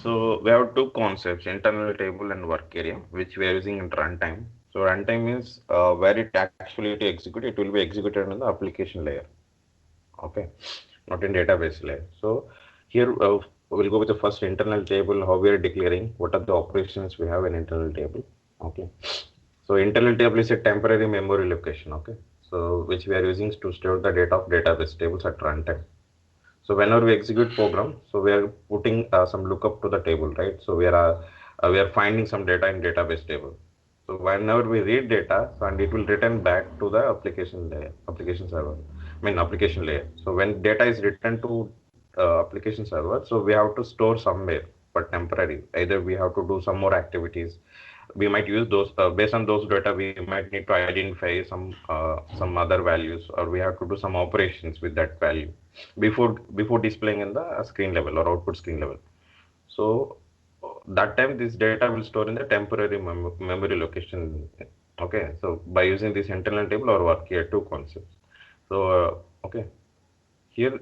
So we have two concepts, internal table and work area, which we are using in runtime. So runtime is where it actually to execute, it will be executed on the application layer. Okay, not in database layer. So here we'll go with the first internal table, how we are declaring, what are the operations we have in internal table. Okay, so internal table is a temporary memory location. Okay, so which we are using to store the data of database tables at runtime. So whenever we execute program, so we are putting some lookup to the table, right? So we are finding some data in database table. So whenever we read data, so and it will return back to the application layer, application server. I mean application layer. So when data is returned to application server, so we have to store somewhere for temporary. Either we have to do some more activities. We might use those based on those data. We might need to identify some other values, or we have to do some operations with that value before displaying in the screen level or output screen level. So that time this data will store in the temporary memory location. Okay, so by using this internal table or work here two concepts. So okay, here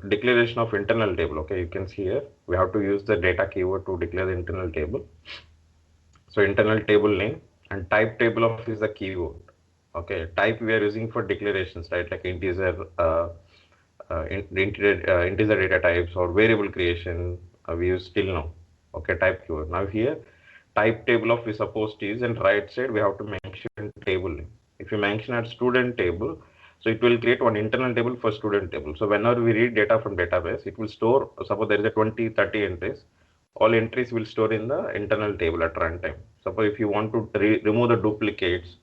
declaration of internal table. Okay, you can see here we have to use the data keyword to declare the internal table. So internal table name and type table of is the keyword. Okay, type we are using for declarations, right? Like integer, integer data types or variable creation. We use till now. Okay, type keyword. Now here, type table of we supposed to use, and right side we have to mention table name. If you mention at student table, so it will create one internal table for student table. So whenever we read data from database, it will store. Suppose there is a 20, 30 entries, all entries will store in the internal table at runtime. Suppose if you want to remove the duplicates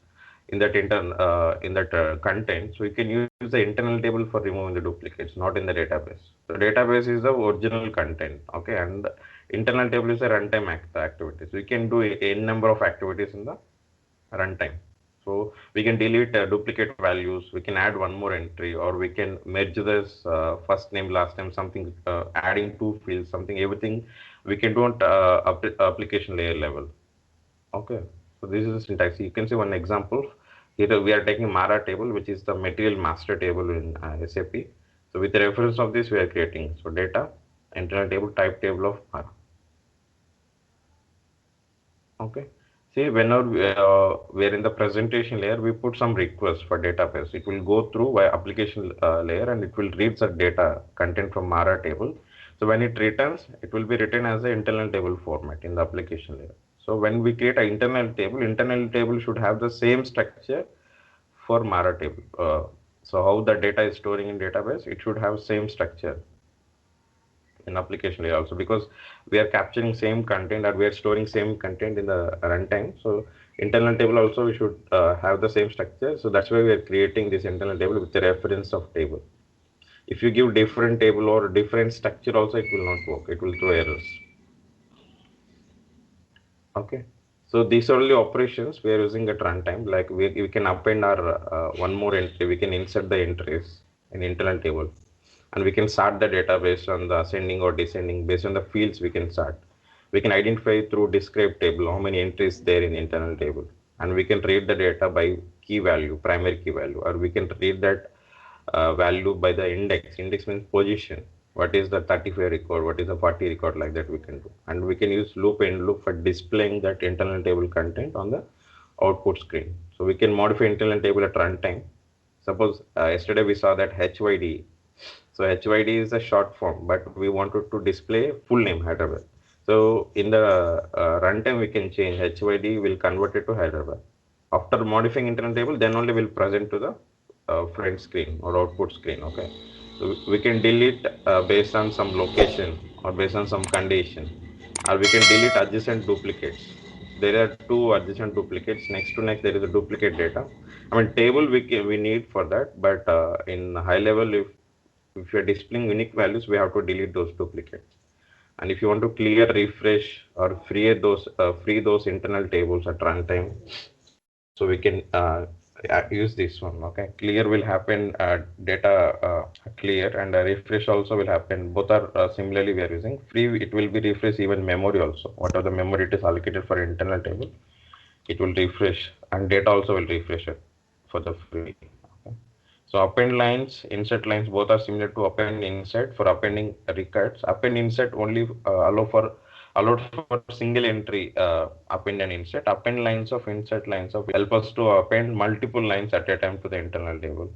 in that content, so you can use the internal table for removing the duplicates, not in the database. So database is the original content, okay, and internal table is a runtime activity. So you can do a number of activities in the runtime. So we can delete duplicate values, we can add one more entry, or we can merge this first name, last name, something, adding two fields, something, everything we can do on application layer level. Okay, so this is the syntax. You can see one example. Here we are taking Mara table, which is the material master table in SAP. So with the reference of this, we are creating. So data, internal table, type table of Mara. Okay. See, whenever we are in the presentation layer, we put some request for database. It will go through via application layer and it will read the data content from Mara table. So when it returns, it will be written as an internal table format in the application layer. So when we create an internal table should have the same structure for Mara table. So how the data is storing in database, it should have same structure in application layer also, because we are capturing same content or we are storing same content in the runtime. So internal table also we should have the same structure. So that's why we are creating this internal table with the reference of table. If you give different table or different structure also, it will not work. It will throw errors. Okay. So these are only operations we are using at runtime. Like we can append our one more entry. We can insert the entries in internal table, and we can sort the data based on the ascending or descending based on the fields we can sort. We can identify through describe table how many entries there in internal table, and we can read the data by key value, primary key value, or we can read that value by the index. Index means position. What is the 35 record? What is the 40 record? Like that we can do. And we can use loop and loop for displaying that internal table content on the output screen. So we can modify internal table at runtime. Suppose yesterday we saw that HYD. So HYD is a short form, but we wanted to display full name Hyderabad. So in the runtime we can change HYD will convert it to Hyderabad. After modifying internal table, then only will present to the front screen or output screen. Okay, so we can delete based on some location or based on some condition, or we can delete adjacent duplicates. There are two adjacent duplicates next to next. There is a duplicate data. I mean table we need for that, but in high level, if you are displaying unique values, we have to delete those duplicates. And if you want to clear, refresh, or free those internal tables at runtime, so we can use this one. Okay, clear will happen data clear, and refresh also will happen. Both are similarly we are using free. It will be refresh even memory also. Whatever the memory it is allocated for internal table, it will refresh, and data also will refresh it for the free. Okay. So append lines, insert lines, both are similar to append insert. For appending records, append insert only allow for allowed for single entry append and insert. Append lines of insert lines of help us to append multiple lines at a time to the internal table.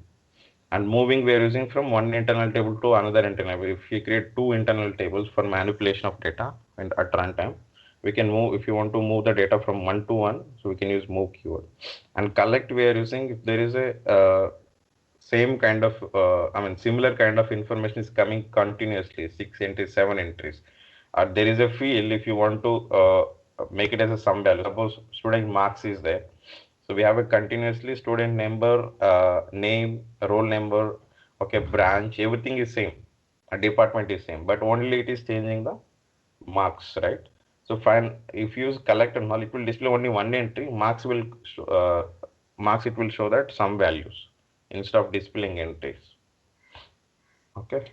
And moving, we are using from one internal table to another internal table. If we create two internal tables for manipulation of data and at runtime, we can move, if you want to move the data from one to one, so we can use move keyword. And collect, we are using if there is a same kind of, similar kind of information is coming continuously, 6 entries, 7 entries. There is a field, if you want to make it as a sum value, suppose student marks is there. So we have a continuously student number, name, roll number, okay, branch, everything is same. A department is same, but only it is changing the marks, right? So fine, if you use collect and all, it will display only one entry. Marks it will show that some values instead of displaying entries. Okay.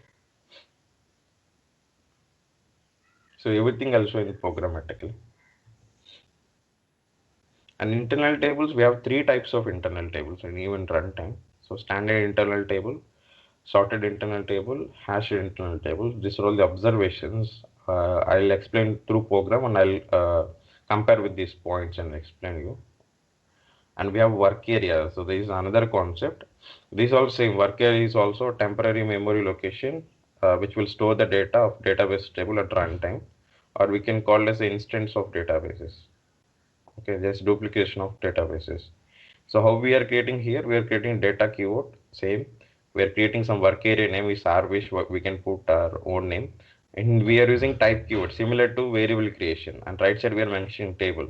So everything I'll show in programmatically. And internal tables, we have three types of internal tables in even runtime. So standard internal table, sorted internal table, hashed internal table. These are all the observations. I'll explain through program and I'll compare with these points and explain you. And we have work area. So there is another concept. This also same work area is also temporary memory location, which will store the data of database table at runtime, or we can call it as an instance of databases. Okay, there's duplication of databases. So how we are creating here, we are creating data keyword, same. We are creating some work area name is R, which we can put our own name. And we are using type keyword similar to variable creation. And right side we are mentioning table.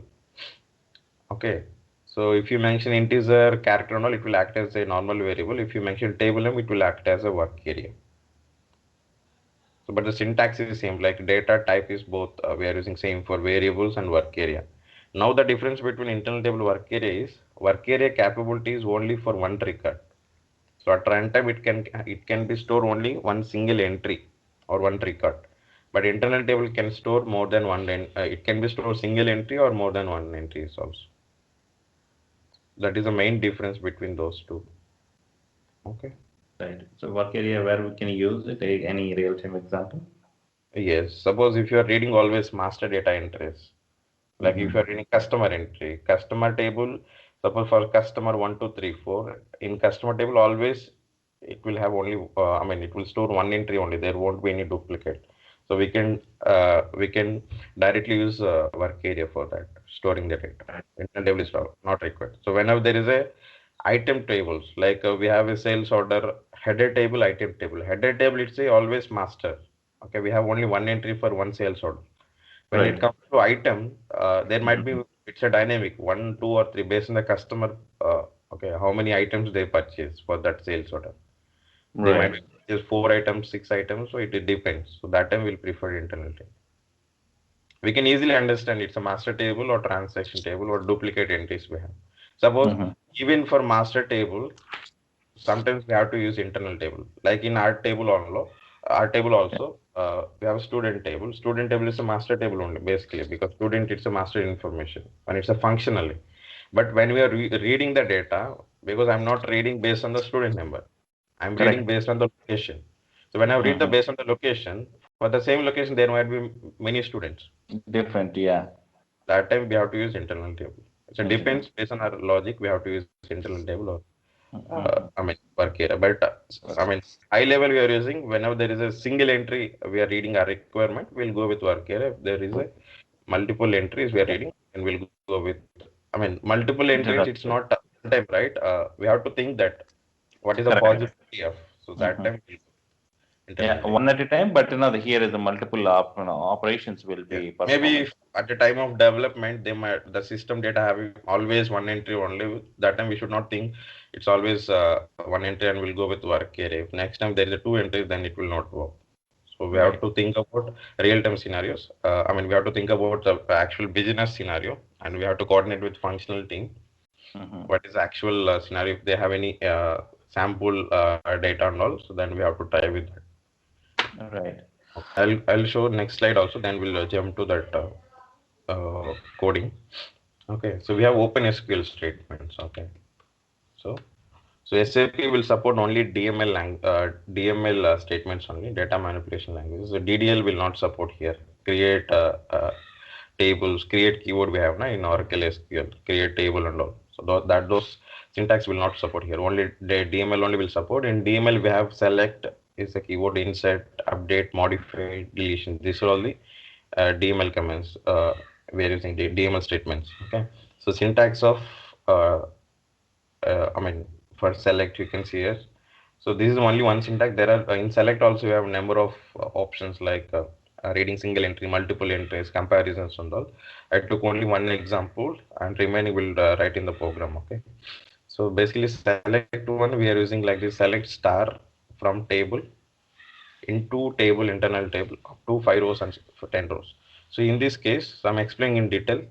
Okay. So if you mention integer, character and all, it will act as a normal variable. If you mention table name, it will act as a work area. So, but the syntax is same, like data type is both, we are using same for variables and work area. Now the difference between internal table work area is work area capability is only for one record. So at runtime it can be stored only one single entry or one record. But internal table can store more than one. It can be stored single entry or more than one entries also. That is the main difference between those two. Okay. Right. So work area where we can use it, any real-time example? Yes. Suppose if you are reading always master data entries, like if you are reading customer entry, customer table, suppose for customer 1, 2, 3, 4, in customer table always it will have only, it will store one entry only. There won't be any duplicate. So we can directly use work area for that, storing the data. Internal table is not required. So whenever there is a item tables, like we have a sales order header table, item table. Header table, it's a always master. Okay, we have only one entry for one sales order. When it Right. comes to item, there might be, it's a dynamic 1, 2, or 3 based on the customer. Okay, how many items they purchase for that sales order. They might Right. be just 4 items, 6 items, so it depends. So that time we'll prefer internal table. We can easily understand it's a master table or transaction table or duplicate entries we have. Suppose Mm-hmm. even for master table, sometimes we have to use internal table. Like in our table also, we have a student table. Student table is a master table only, basically, because student it's a master information and it's a functionally. But when we are reading the data, because I'm not reading based on the student number, I'm reading Correct. based on the location. So when I read the Mm-hmm. based on the location, for the same location, there might be many students. Different, yeah. That time we have to use internal table. So Internal. depends based on our logic, we have to use internal table or Mm-hmm. work area. But high level we are using whenever there is a single entry, we are reading our requirement, we'll go with work area. If there is a multiple entries we are reading, and we'll go with, multiple entries, it's Internal. not one time, right? We have to think that what is the Correct. possibility of, so that Mm-hmm. time we'll go internal Yeah, table. one at a time, but here is a multiple operations will Yeah. be Maybe performing. if at the time of development, the system data having always one entry only. That time we should not think it's always one entry and we'll go with work area. If next time there is a two entries, then it will not work. So we have Right. to think about real-time scenarios. We have to think about the actual business scenario, and we have to coordinate with functional team. Mm-hmm. What is the actual scenario? If they have any sample data and all, so then we have to try with that. Right. I'll show next slide also. Then we'll jump to that coding. Okay, so we have OpenSQL statements. Okay, so SAP will support only DML statements only, data manipulation languages. So DDL will not support here. Create, tables, create keyword we have now in Oracle SQL, create table and all. So those syntax will not support here. Only the DML only will support. In DML we have select is a keyword, insert, update, modify, deletion. These are all the DML commands. We are using the DML statements. Okay. So syntax of uh, I mean for select you can see here. So this is only one syntax. There are in select also you have a number of options like reading single entry, multiple entries, comparisons and all. I took only one example and remaining will write in the program. Okay. So basically select one we are using like this, select star from table into table, internal table up to 5 rows and for 10 rows. So in this case, so I'm explaining in detail.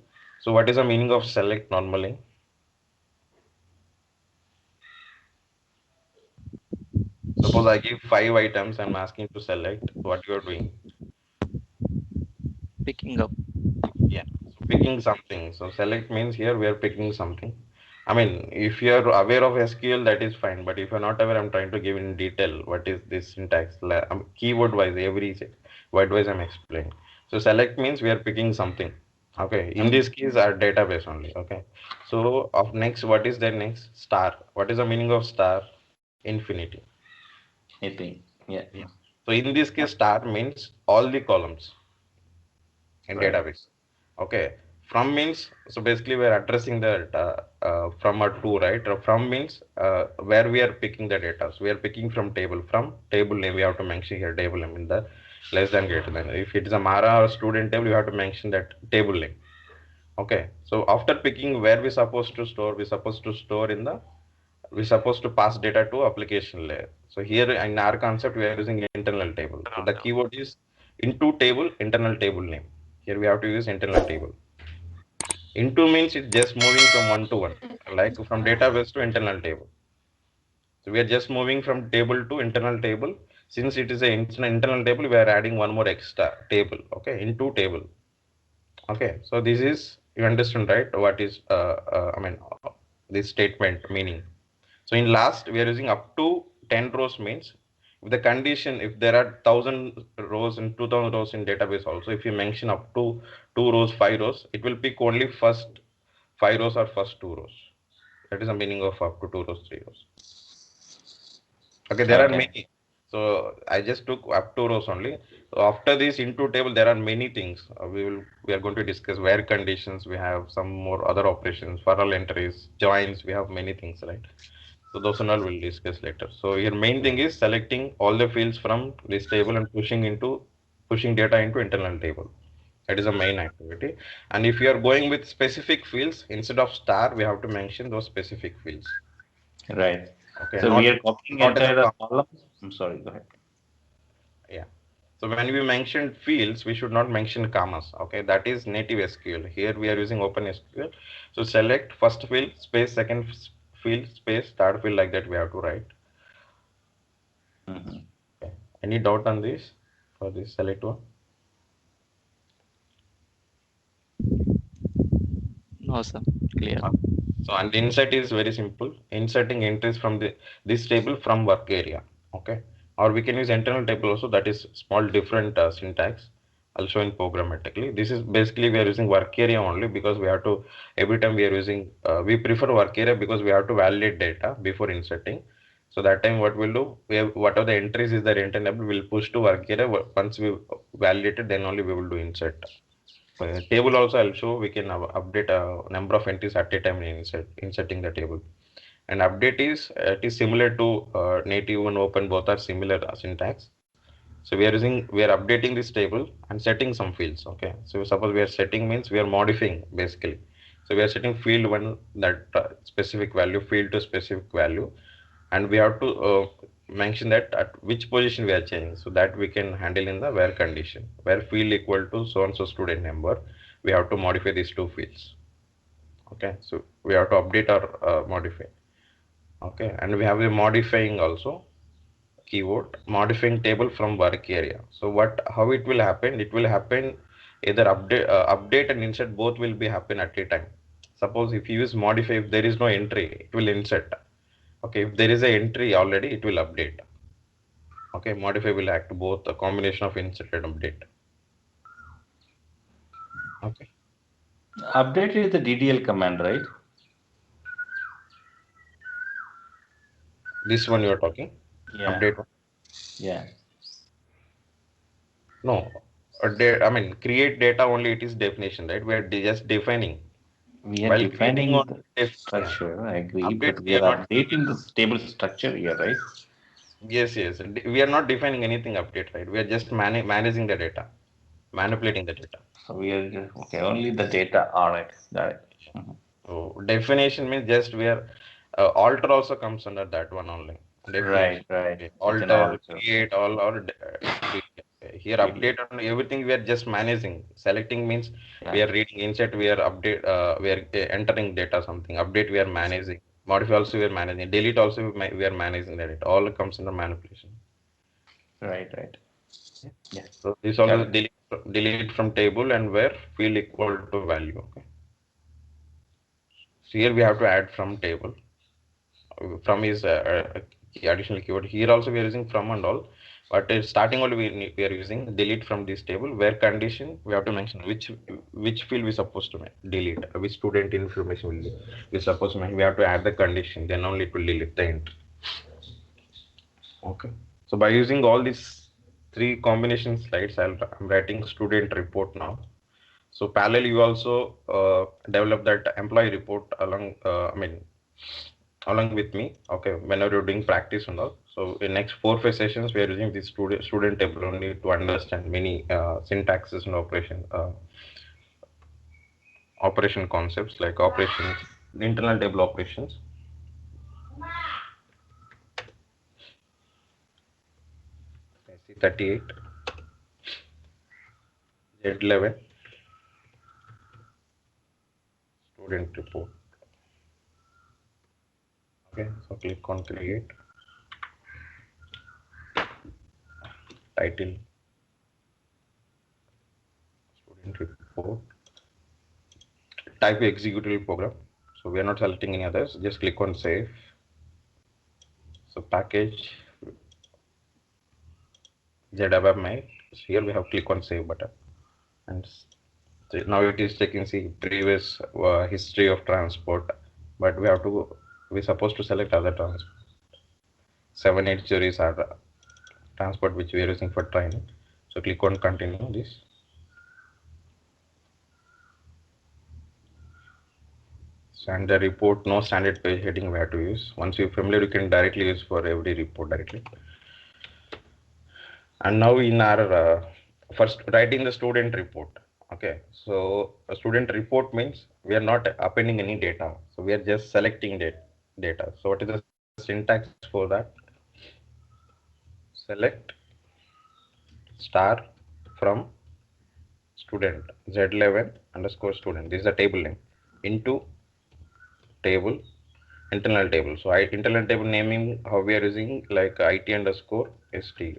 So what is the meaning of select normally? Suppose I give 5 items, I'm asking to select what you are doing. Picking up. Yeah, so picking something. So select means here we are picking something. I mean, if you are aware of SQL, that is fine. But if you're not aware, I'm trying to give in detail what is this syntax. Keyword wise, every word wise I'm explaining. So select means we are picking something. Okay. In this case, our database only. Okay. So of next, what is the next? Star. What is the meaning of star? Infinity. Anything. Yeah. Yeah. So in this case, star means all the columns in Right. database. Okay. From means, so basically we're addressing the from or to, right? From means where we are picking the data. So we are picking from table name. We have to mention here table name in the less than greater than. If it is a Mara or student table, you have to mention that table name. Okay. So after picking where we supposed to store in the, we supposed to pass data to application layer. So here in our concept, we are using internal table. So the keyword is into table, internal table name. Here we have to use internal table. Into means it's just moving from one to one, like from database to internal table. So we are just moving from table to internal table. Since it is an internal table, we are adding one more extra table. Okay, into table. Okay, so this is, you understand, right? What is this statement meaning? So in last, we are using up to 10 rows means if the condition, if there are 1,000 rows and 2,000 rows in database also, if you mention up to 2 rows, 5 rows, it will pick only first 5 rows or first 2 rows. That is the meaning of up to 2 rows, 3 rows. Okay, there are Okay. many. So I just took up 2 rows only. So after this into table, there are many things. We are going to discuss where conditions. We have some more other operations, for all entries, joins. We have many things, right? So those and all we'll discuss later. So your main thing is selecting all the fields from this table and pushing data into internal table. That is the main activity. And if you are going with specific fields instead of star, we have to mention those specific fields. Right. Okay, So we not are copying not as a entire columns. I'm sorry. Go ahead. yeah. So when we mention fields, we should not mention commas. Okay, that is native SQL. Here we are using OpenSQL. So select first field space, second field space, third field, like that we have to write. Mm-hmm. Okay. Any doubt on this for this select one? No, sir. Clear. So and insert is very simple. Inserting entries from this table from work area. Okay. Or we can use internal table also. That is small different syntax. I'll show in programmatically. This is basically we are using work area only because we have to, every time we are using, we prefer work area because we have to validate data before inserting. So that time what we'll do, we have whatever the entries is there internal, we'll push to work area. Once we validate it, then only we will do insert. Table also I'll show we can update a number of entries at a time in inserting the table. And update is it is similar to native and open, both are similar syntax. So we are updating this table and setting some fields. Okay. So suppose we are setting means we are modifying basically. So we are setting field one, that specific value, field to specific value, and we have to mention that at which position we are changing, so that we can handle in the where condition, where field equal to so and so student number, we have to modify these two fields. Okay, so we have to update or modify. Okay, and we have a modifying also keyword, modifying table from work area. So what, how it will happen, it will happen either update and insert, both will be happen at a time. Suppose if you use modify, if there is no entry, it will insert. Okay, if there is a entry already, it will update. Okay, modify will act both, a combination of insert and update. Okay. Update is the DDL command, right? This one you are talking. Yeah. Update one. Yeah. No. I mean, create data only. It is definition, right? We are just defining. We are While creating defining on the yeah. structure, I agree, Update but we we are are not. updating the table structure here, right? Yes, yes. We are not defining anything update, right? We are just managing the data, manipulating the data. So we are okay, only the data. All right. Got it. Mhm. So definition means just we are alter also comes under that one only. Right, Definition. right. Okay. You can Alter, also create, all or here delete. update on everything we are just managing. Selecting means we Yeah. are reading insert, we are update, we are entering data something. Update we are managing. Modify also we are managing. Delete also we are managing that. It all comes under manipulation. Right, right. Yeah. So this Got always it. delete from table and where field equal to value. Okay. So here we have to add from table. From is additional keyword. Here also we are using from and all, but starting only we are using delete from this table where condition we have to mention which field we supposed to delete, which student information will we supposed to mention. We have to add the condition, then only it will delete the entry. Okay. So by using all these three combination slides, I'm writing student report now. So parallel, you also develop that employee report along. Along with me. Okay, whenever you're doing practice and all. So in next 4 5 sessions, we are using this student table only to understand many syntaxes and operation concepts like operations, internal table operations. I see 38, Z11, student report. Okay, so click on create, title, student report, type executable program. So we are not selecting any others, just click on save. So package, ZABAP. So here we have click on save button. And so now it is checking see previous history of transport, but we supposed to select other transport. 780 is our transport which we are using for training. So click on continue this. So, and the report no standard page heading we have to use. Once you're familiar, you can directly use for every report directly. And now in our first writing the student report. Okay, so a student report means we are not appending any data. So we are just selecting data. So what is the syntax for that? Select star from student Z11 underscore student. This is the table name into table internal table. So internal table naming how we are using like IT underscore ST.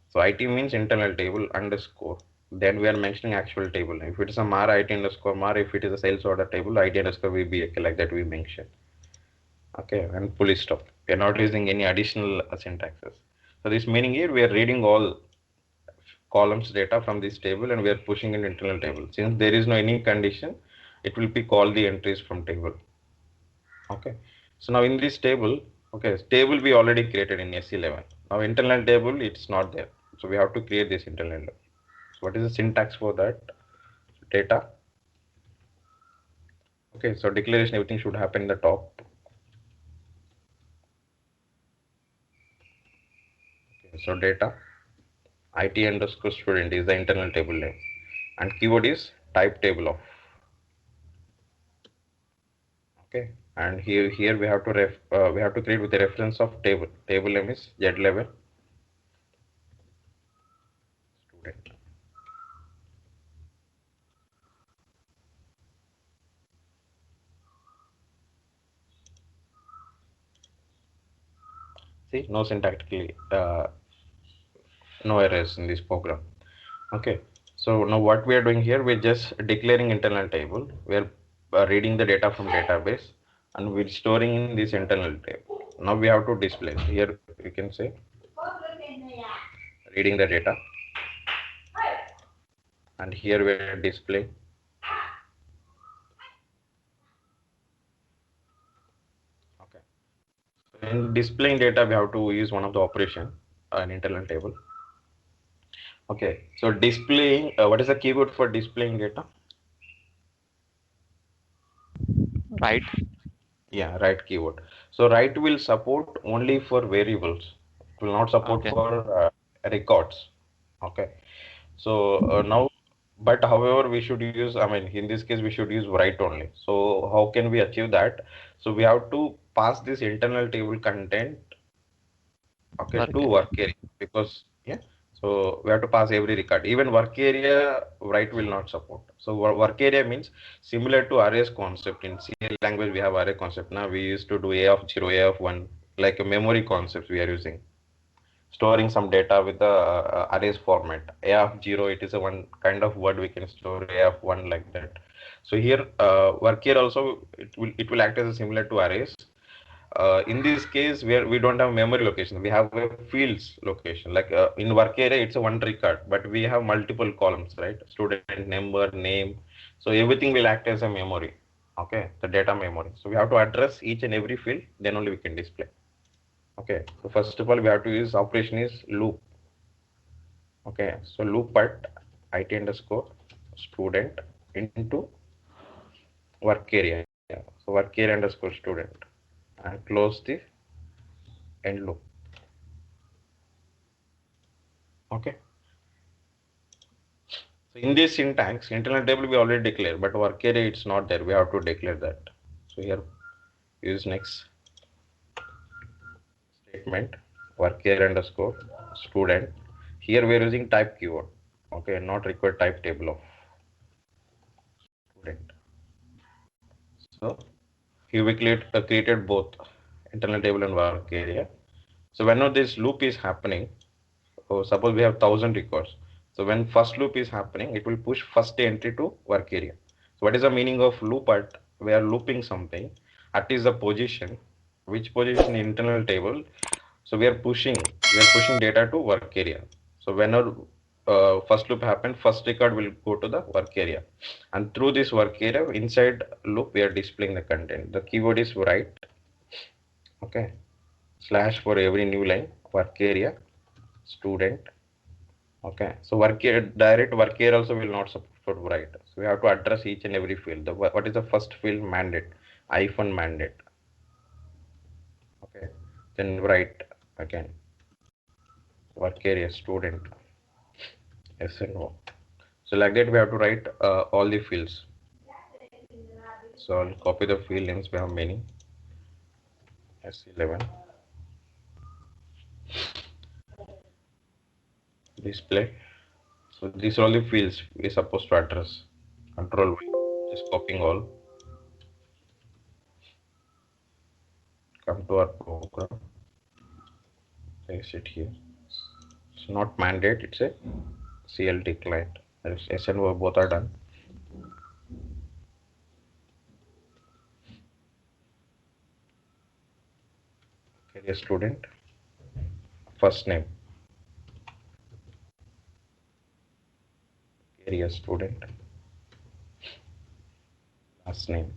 So IT means internal table underscore. Then we are mentioning actual table. If it is a MAR IT underscore MAR, if it is a sales order table, IT underscore VBAK like that we mention. Okay, and full stop. We are not using any additional syntaxes. So this meaning here we are reading all columns data from this table and we are pushing in internal table. Since there is no any condition, it will be called the entries from table. Okay. So now in this table, okay, table we already created in S11. Now internal table, it's not there. So we have to create this internal table. So what is the syntax for that? Data. Okay, so declaration, everything should happen in the top. Okay, so data, IT underscore student is the internal table name. And keyword is type table of. Okay, and here we have to create with the reference of table. Table name is Z11 student. See, no syntactically, no errors in this program. Okay, so now what we are doing here, we're just declaring internal table. We're reading the data from database and we're storing in this internal table. Now we have to display. Here we can say reading the data, and here we're displaying. in displaying data, we have to use one of the operation, an internal table. Okay, so displaying, what is the keyword for displaying data? Right. Yeah, right keyword. So right will support only for variables. It will not support Okay. for records. Okay. So now, but however, we should use, I mean, in this case, we should use write only. So how can we achieve that? So we have to pass this internal table content, okay, Work to area. work area, because yeah. So we have to pass every record. Even work area write will not support. So work area means similar to arrays concept. In C language we have array concept. Now we used to do A of 0, A of 1, like a memory concept we are using, storing some data with the arrays format. A of 0, it is a one kind of word we can store, A of 1, like that. So here work here also it will act as a similar to arrays. In this case where we don't have memory location, we have a fields location. Like in work area it's a one record, but we have multiple columns, right? Student number, name. So everything will act as a memory. Okay, the data memory. So we have to address each and every field, then only we can display. Okay, so first of all we have to use operation is loop. Okay, so loop at it underscore student into work area. So work area underscore student, and close the end loop. Okay. So in this syntax, internal table we already declare, but work area it's not there. We have to declare that. So here use next statement, work area underscore student. Here we are using type keyword. Okay, not required type table of student. So here we created both internal table and work area. So whenever this loop is happening, oh, suppose we have 1,000 records. So when first loop is happening, it will push first entry to work area. So what is the meaning of loop at? We are looping something. At is the position. Which position in internal table? So we are pushing data to work area. So whenever first loop happen, first record will go to the work area, and through this work area inside loop we are displaying the content. The keyword is write. Okay, slash for every new line, work area student. Okay, so work here, direct work here also will not support for write. So we have to address each and every field. What is the first field? Mandate, hyphen mandate. Okay, then write again, work area student, SNO. So like that we have to write all the fields. So I'll copy the field names, we have many. S11, display. So these are all the fields we're supposed to address. Control V, just copying all. Come to our program, place it here. It's not mandate, it's a CLT client. S and O both are done. Career student, first name. Career student, last name.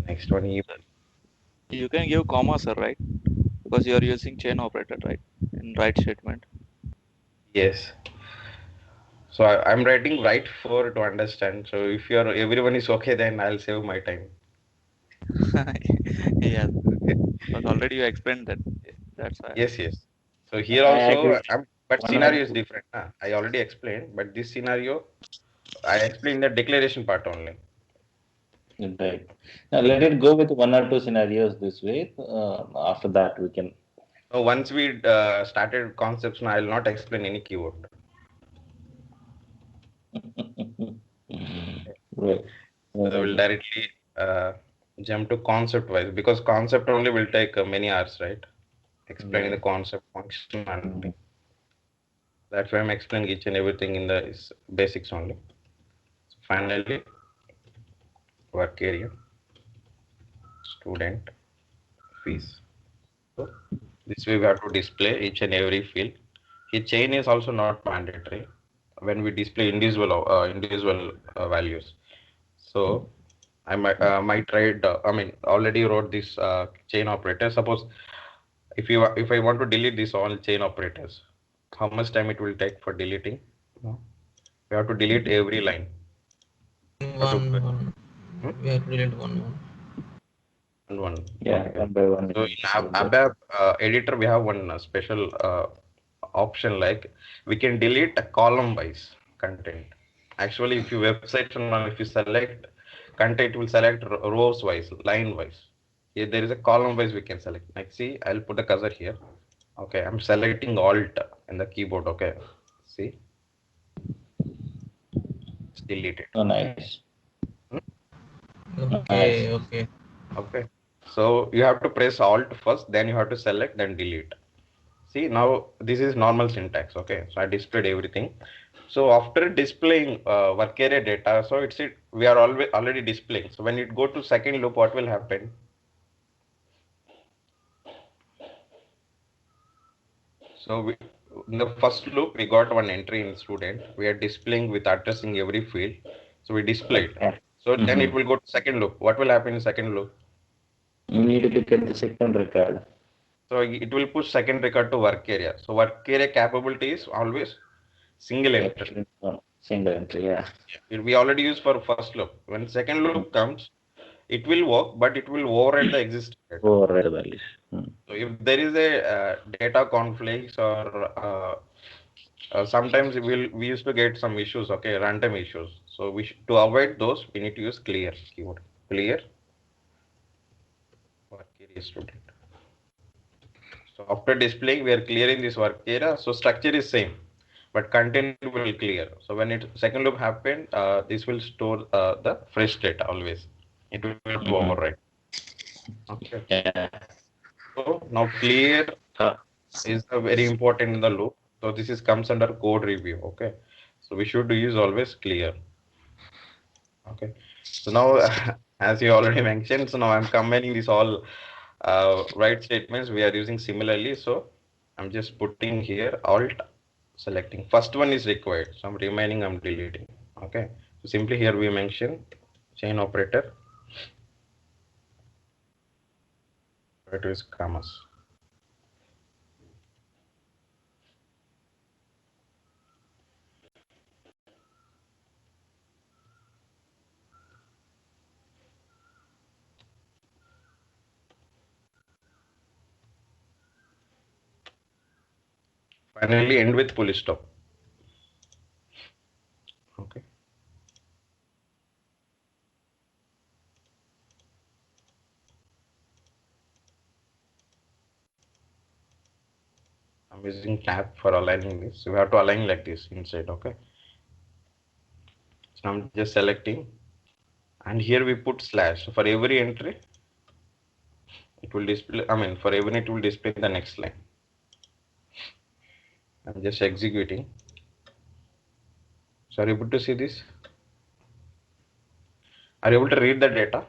Next one, Sir, you can give comma, sir, right? Because you are using chain operator, right? In right statement. yes. So I'm writing right for to understand. So if everyone is okay, then I'll save my time. Yeah. Okay. Because already you explained that. That's why. Yes, yes. So here I also, agree. but One or scenario is two. different. I already explained, but this scenario, I explained the declaration part only. Right. Now let it go with one or two scenarios this way. After that, we can. So once we started concepts, now I'll not explain any keyword. Right. So we'll directly jump to concept wise, because concept only will take many hours, right? Explaining the Right. concept functionality. That's why I'm explaining each and everything in the basics only. So finally, work area, student, fees. So this way we have to display each and every field. Here chain is also not mandatory when we display individual values. So I might write, already wrote this chain operator. Suppose if I want to delete this all chain operators, how much time it will take for deleting? No. We have to delete every line. One. Hmm? We have to delete one. One. Yeah, Okay. one by one. So in ABAP editor, we have one special option, like we can delete a column wise content. Actually, if you website and if you select content, will select rows wise, line wise. Here there is a column wise we can select. Like see, I'll put the cursor here. Okay, I'm selecting Alt in the keyboard. Okay, see, it's deleted. Oh, nice. Okay, Nice. okay. Okay, so you have to press Alt first, then you have to select, then delete. See, now this is normal syntax. Okay, so I displayed everything. So after displaying work area data, so we are already displaying. So when you go to second loop, what will happen? So in the first loop, we got one entry in student. We are displaying with addressing every field. So we displayed. Okay. So then it Mm-hmm. will go to second loop. What will happen in second loop? You need to get the second record. So it will push second record to work area. So work area capability is always single enter. Single entry, yeah. We already use for first loop. When second loop comes, it will work, but it will override the existing data. Override the values. Mm. So if there is a data conflicts or sometimes we used to get some issues, okay, random issues. So to avoid those, we need to use clear keyword. Clear work area student. So after displaying, we are clearing this work area. So structure is same, but content will clear. So when it second loop happened, this will store the fresh data always. It will Mm-hmm. override. Okay. Yeah. So now clear Uh, is very important in the loop. So this is comes under code review. Okay. So we should use always clear. Okay. So now, as you already mentioned, so now I'm combining this all write statements we are using similarly. So I'm just putting here alt, selecting. First one is required. So I'm remaining, I'm deleting. Okay. So simply here we mention chain operator. It is commas. Finally end with full stop. Okay. I'm using tab for aligning this. So we have to align like this inside. Okay. So I'm just selecting, and here we put slash. So for every entry, it will display. For every it will display the next line. I'm just executing. So are you able to see this? Are you able to read the data?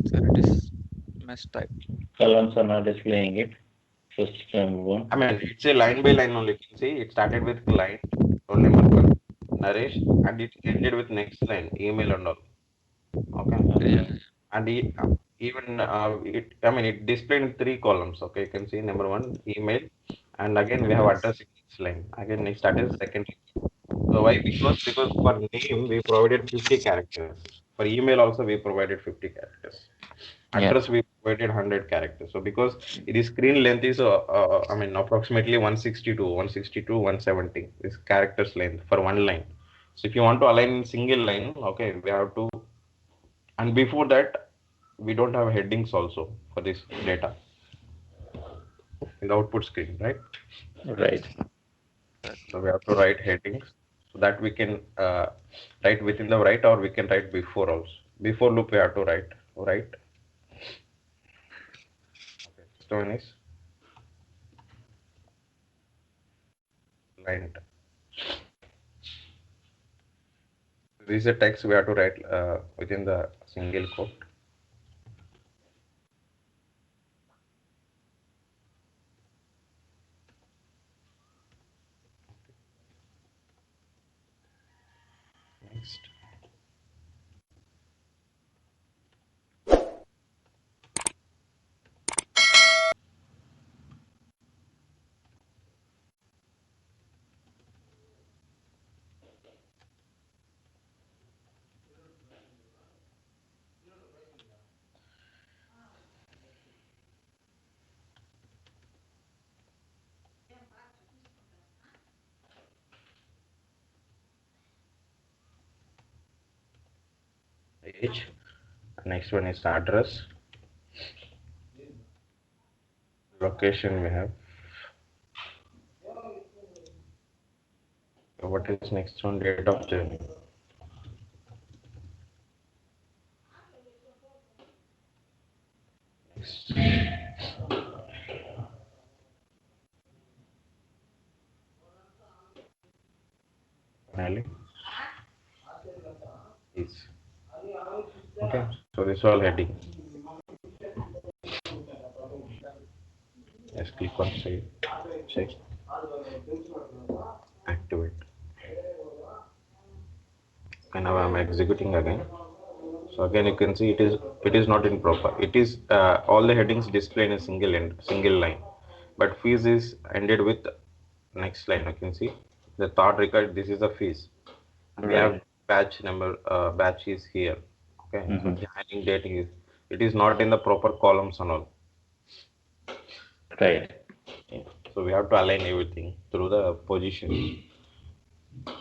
Sir, it is mesh type. columns are not displaying it. Just move on. It's a line by line only. You can see it started with client, roll number one, Naresh, and it ended with next line, email and all. Okay. Yeah. And even it displayed in three columns. Okay, you can see number one, email, and again we have address in next line. Again, next started second. So why? Because for name we provided 50 characters. For email also we provided 50 characters. Yeah. Address we provided 100 characters. So because the screen length is approximately 162, 162, 170 is characters length for one line. So if you want to align in single line, okay, we have to. And before that, we don't have headings also for this data in the output screen, right? Right. So we have to write headings so that we can write within the write, or we can write before also. Before loop we have to write. Right. Okay. So one is line. This is a text we have to write within the single quote. Next. Age. Next one is address. Location we have. What is next one? Date of journey. Next. Finally, is. Okay, so this all heading. Just click on save, check, activate. And now I'm executing again. So again you can see it is not in proper. It is all the headings display in a single line, but fees is ended with next line. You can see the third record. This is the fees. And we have Right. batch number. Batch is here. Okay. So Mhm. joining date is it is not in the proper columns and all. Right. Yeah. So we have to align everything through the position.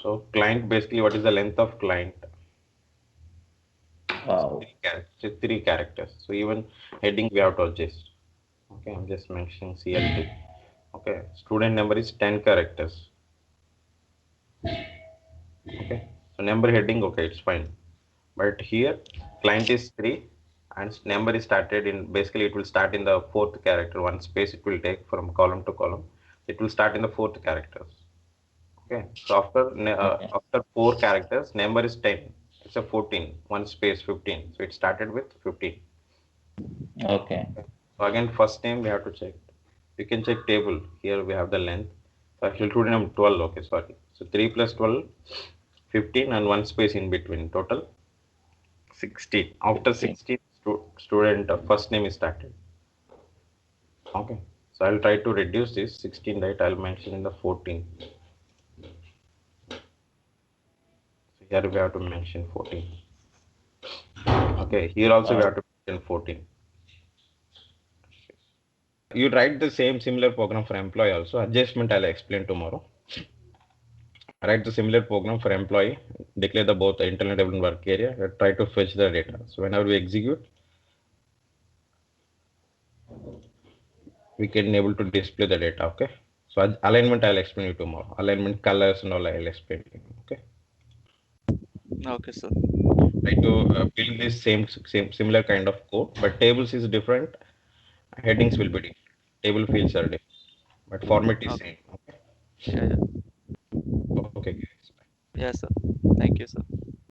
So client basically what is the length of client? Wow. Three characters. So even heading we have to adjust. Okay, I'm just mentioning CL2. Okay, student number is 10 characters. Okay, so number heading, okay, it's fine. But here, client is 3 and number is started in, basically it will start in the fourth character. One space it will take from column to column. It will start in the fourth characters. Okay, so Okay. after 4 characters, number is 10. It's a 14, one space 15. So it started with 15. Okay. So again, first name we have to check. You can check table. Here we have the length. So actually student name 12. Okay, sorry. So 3 plus 12, 15 and one space in between. Total 16. After 16. 16, student first name is started. Okay. So I'll try to reduce this 16, right? I'll mention in the 14. So here we have to mention 14. Okay. Here also we Uh, have to mention 14. You write the same similar program for employee also. Adjustment I'll explain tomorrow. Write the similar program for employee, declare the both internal table and work area, and try to fetch the data. So whenever we execute, we can able to display the data. Okay. So alignment I'll explain you tomorrow. Alignment colors and all I'll explain to you. Okay. Okay, sir. Try to build this same similar kind of code, but tables is different. Headings will be different. Table fields are different, but format is Okay. same. Okay. Yeah, yeah. Okay. Guys. Yes, sir. Thank you, sir.